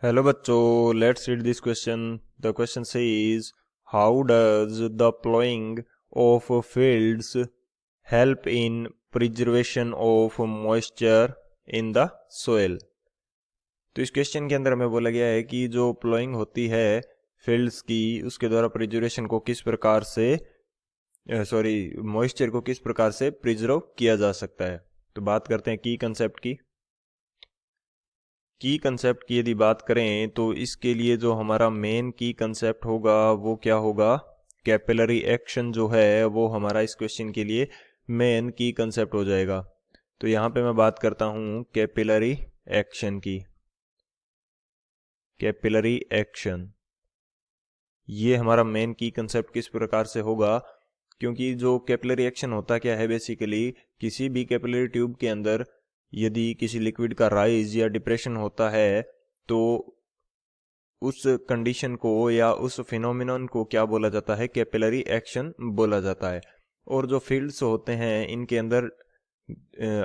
Hello बच्चों, let's read this question. The question says, how does the ploughing of fields help in preservation of moisture in the soil. तो इस question के अंदर हमें बोला गया है कि जो प्लोइंग होती है फील्ड्स की, उसके द्वारा प्रिजर्वेशन को किस प्रकार से मॉइस्चर को किस प्रकार से प्रिजर्व किया जा सकता है. तो बात करते हैं की कंसेप्ट की यदि बात करें तो इसके लिए जो हमारा मेन की कंसेप्ट होगा वो क्या होगा. कैपिलरी एक्शन जो है वो हमारा इस क्वेश्चन के लिए मेन की कंसेप्ट हो जाएगा. तो यहाँ पे मैं बात करता हूँ कैपिलरी एक्शन की. कैपिलरी एक्शन ये हमारा मेन की कंसेप्ट किस प्रकार से होगा, क्योंकि जो कैपिलरी एक्शन होता क्या है, बेसिकली किसी भी कैपिलरी ट्यूब के अंदर यदि किसी लिक्विड का राइज या डिप्रेशन होता है तो उस कंडीशन को या उस फिनोमिनन को क्या बोला जाता है, कैपिलरी एक्शन बोला जाता है. और जो फील्ड्स होते हैं इनके अंदर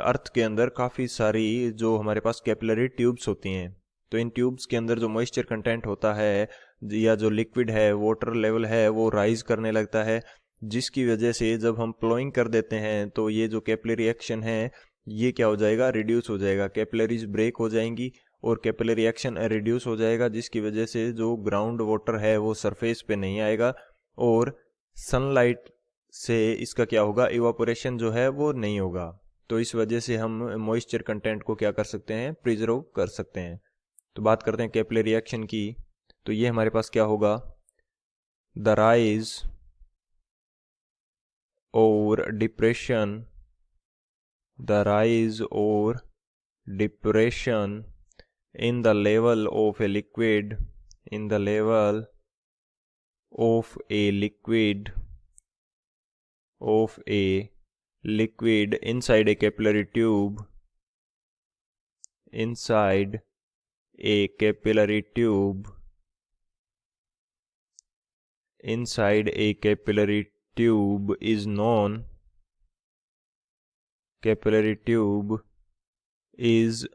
अर्थ के अंदर काफ़ी सारी जो हमारे पास कैपिलरी ट्यूब्स होती हैं. तो इन ट्यूब्स के अंदर जो मॉइस्चर कंटेंट होता है या जो लिक्विड है, वाटर लेवल है, वो राइज करने लगता है, जिसकी वजह से जब हम प्लोइंग कर देते हैं तो ये जो कैपिलरी एक्शन है ये क्या हो जाएगा, रिड्यूस हो जाएगा. कैपिलरीज ब्रेक हो जाएंगी और कैपिलरी एक्शन रिड्यूस हो जाएगा, जिसकी वजह से जो ग्राउंड वाटर है वो सरफेस पे नहीं आएगा और सनलाइट से इसका क्या होगा, इवापोरेशन जो है वो नहीं होगा. तो इस वजह से हम मॉइस्चर कंटेंट को क्या कर सकते हैं, प्रिजर्व कर सकते हैं. तो बात करते हैं कैपिलरी एक्शन की. तो ये हमारे पास क्या होगा, द राइज और depression, the rise or depression in the level of a liquid, in the level of a liquid inside a capillary tube, inside a capillary tube, inside a capillary tube is known, capillary tube is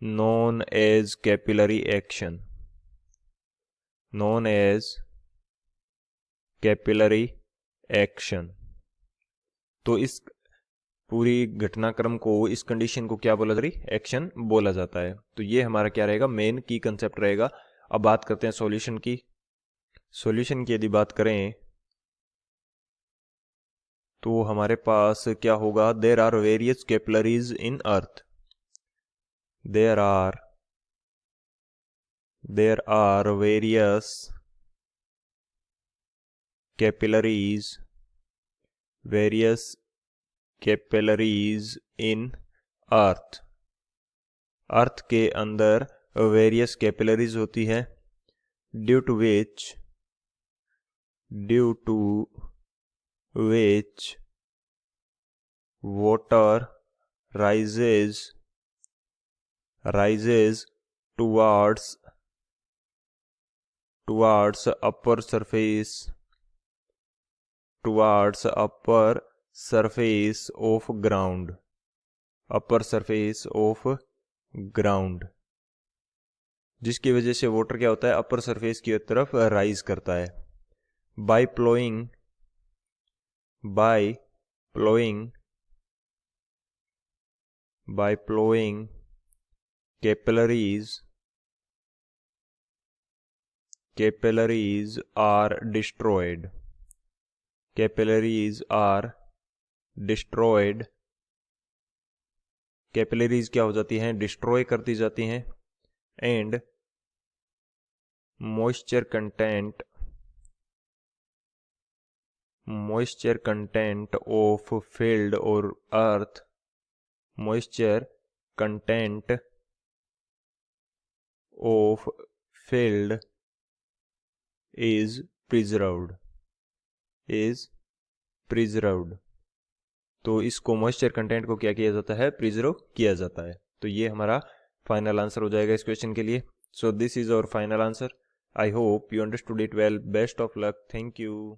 known as capillary action, known as capillary action. तो इस पूरी घटनाक्रम को, इस condition को क्या बोला जाता है, एक्शन बोला जाता है. तो ये हमारा क्या रहेगा, मेन की कंसेप्ट रहेगा. अब बात करते हैं सॉल्यूशन की. सॉल्यूशन की यदि बात करें तो हमारे पास क्या होगा, there are various capillaries in earth, there are various capillaries in earth. Earth के अंदर वेरियस कैपिलरीज होती है, due to which water rises towards upper surface of ground, जिसकी वजह से वाटर क्या होता है, अपर सरफेस की तरफ राइज करता है. by plowing capillaries are destroyed. Capillaries क्या हो जाती हैं, डिस्ट्रॉय करती जाती हैं. And moisture content of field और earth, moisture content of field is preserved. तो इसको मॉइस्चर कंटेंट को क्या किया जाता है, प्रिजर्व किया जाता है. तो ये हमारा फाइनल आंसर हो जाएगा इस क्वेश्चन के लिए. So this is our final answer. I hope you understood it well. Best of luck. Thank you.